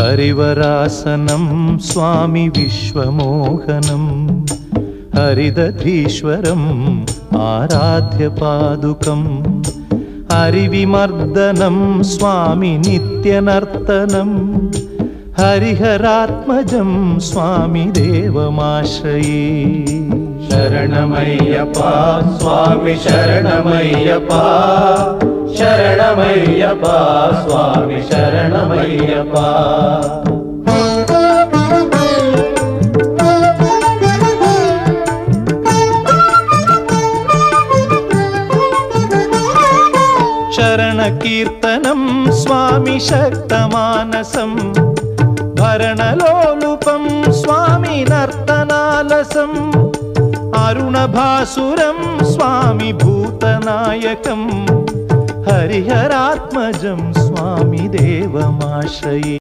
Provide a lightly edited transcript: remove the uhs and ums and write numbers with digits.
हरिवरासनं स्वामी विश्वमोहनं हरिदधीश्वरम् आराध्य पादुकम् हरिविमर्दनं स्वामी नित्यनर्तनं हरिहरात्मजं स्वामी देवमाश्रये। शरणमय्यप्पा स्वामी शरणमय्यप्पा शरणमय्यप्पा स्वामी शरणमय्यप्पा। शरणकीर्तनं स्वामी शक्तमानसं भरणलोलुपं स्वामी नर्तनालसम् अरुणभासुरं स्वामी भूतनायकं हरिहरात्मजं स्वामी देवमाश्रये।